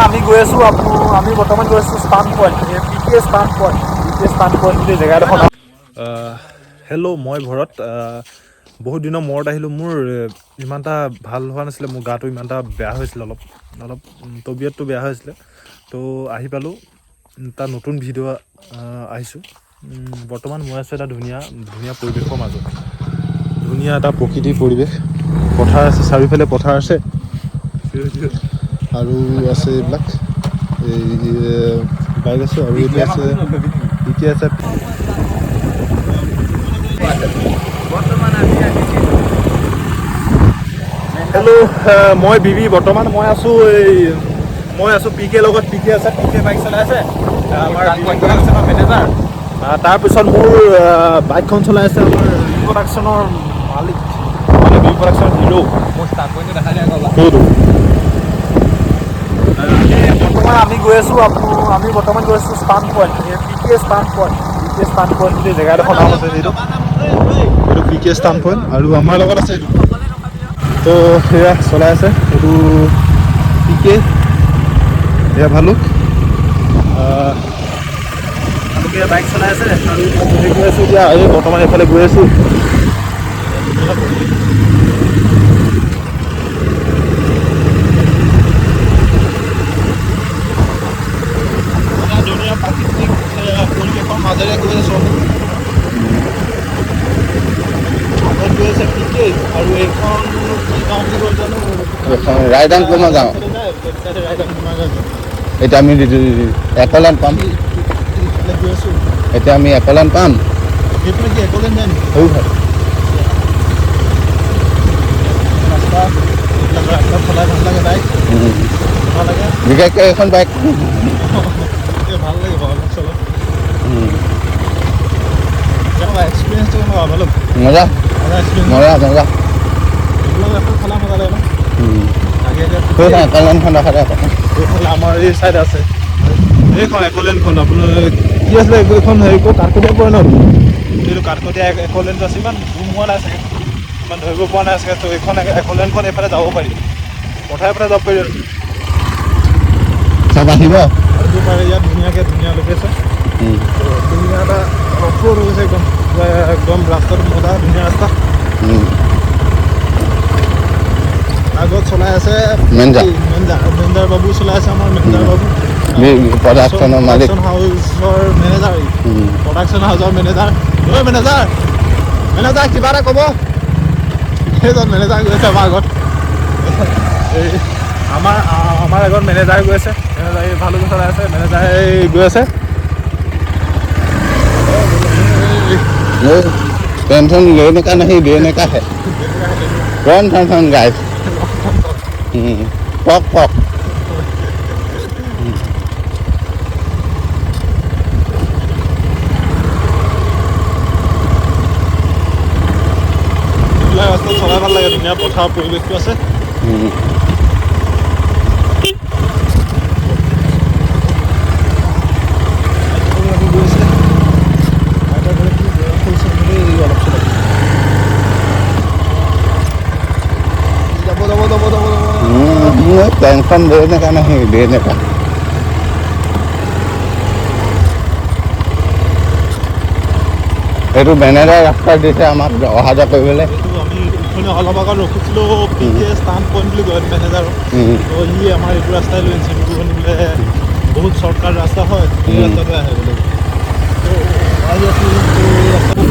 আমি গৈ আছোঁ আমি বৰ্তমান গৈ আছোঁ স্পান পইণ্ট পিকে স্পান পইণ্ট বুলি জেগা এডোখৰ। হেল্ল' মই ভৰত। বহুত দিনৰ মূৰত আহিলোঁ। মোৰ ইমান এটা ভাল হোৱা নাছিলে, মোৰ গাটো ইমান এটা বেয়া হৈছিলে, অলপ তবিয়তটো বেয়া হৈছিলে। তো আহি পালোঁ, এটা নতুন ভিডিঅ' আহিছোঁ। বৰ্তমান মই আছোঁ এটা ধুনীয়া পৰিৱেশৰ মাজত। ধুনীয়া এটা প্ৰকৃতিৰ পৰিৱেশ, পথাৰ আছে, চাৰিওফালে পথাৰ আছে আৰু আছে এইবিলাক এই বাইক আছে আৰু এইটো আছে পিকে আছে। হেল্ল', মই বিবি। বৰ্তমান মই আছোঁ পিকে লগত। পিকে আছে, পিকে বাইক চলাই আছে, আমাৰ মেনেজাৰ। তাৰপিছত মোৰ বাইকখন চলাই আছে আমাৰ প্ৰডাকশ্যনৰ মালিক, প্ৰডাকশ্যনৰ হিৰো। সেইটো আমি গৈ আছোঁ স্পান পইণ্ট পিকে স্পান পইণ্ট বুলি জেগা এডোখৰ নাম আছে। এইটো পিকে স্পান পইণ্ট আৰু আমাৰ লগত আছে এইটো। তো সেয়া চলাই আছে এইটো পিকে, এয়া ভালুক বাইক চলাই আছে আৰু মই গৈ আছোঁ এতিয়া। এই বৰ্তমান এইফালে গৈ আছোঁ। ধুনীয়া প্ৰাকৃতিক পৰিৱেশৰ মাজেৰে গৈ আছোঁ। আগত গৈ আছে পিকে আৰু এইখন কি গাঁও বুলি কয় জানো, ৰাইদাংকুমা গাঁও। এতিয়া আমি একলেণ্ড পাম। গৈ আছোঁ এতিয়া আমি একলেণ্ড পাম। সেইফালে কি একলেণ্ড যায় নেকি? ৰাস্তা চলাই ভাল লাগে, বাইক ভাল লাগে, বিশেষকৈ এইখন বাইক ভাল লাগিব অলপ চলপ। কেনেকুৱা এক্সপিৰিয়েঞ্চটো কেনেকুৱা? ভালো মজা মজা মজা। এইবিলাক খেলা মজা লাগে ন। একলেণ্ডখন দেখা যায়। এইফালে আমাৰ এই চাইড আছে এইখন একলেণ্ডখন। আপোনাৰ কি আছিলে এইখন হেৰি কাঠকটীয়া পৰে ন। এইটো কাঠকটীয়া একলেণ্ড আছে। ইমান জুম হোৱা নাই চাগে, ইমান ধৰিব পৰা নাই চাগে। তো এইখন একলেণ্ডখন এইফালে যাব পাৰি, পথাৰে পথাৰে যাব পাৰি আৰু চব আহিব পাৰে। ইয়াত ধুনীয়া লোকেশ্যন, ধুনীয়া এটা অফৰোড হৈ গৈছে একদম ৰাস্তাটো মজা, ধুনীয়া ৰাস্তা। আগত চলাই আছে মেনেজাৰ বাবু, চলাই আছে আমাৰ মেনেজাৰ বাবু, প্ৰডাকশ্যনৰ মালিক, হাউচৰ মেনেজাৰ, প্ৰডাকশ্যন হাউচৰ মেনেজাৰ। মেনেজাৰ কিবা এটা ক'ব। সেইজন মেনেজাৰ গৈ আছে আমাৰ আগত। আমাৰ আগত মেনেজাৰ গৈ আছে। মেনেজাৰ ভালো চলাই আছে, মেনেজাৰ গৈ আছে। টেনশ্যন लेने का नहीं देने का है। Run tension guys. पक ৰাস্তাত চলাই ভাল লাগে, ধুনীয়া পথাৰৰ পৰিৱেশটো আছে। टेंशन देने का नहीं देने का। এইটো মেনেজাৰ ৰাস্তা দিছে আমাক অহা যোৱা কৰিবলৈ। আমি অলপ আগত ৰখিছিলোঁ পিকে স্পান পইণ্ট বুলি কয় মেনেজাৰক। তো ই আমাৰ এইটো ৰাস্তাই লৈ আনিছে। বোলে বহুত শ্বৰ্টকাট ৰাস্তা হয়, এই ৰাস্তাটোৱে আহে বোলে। তো ৰাস্তাটো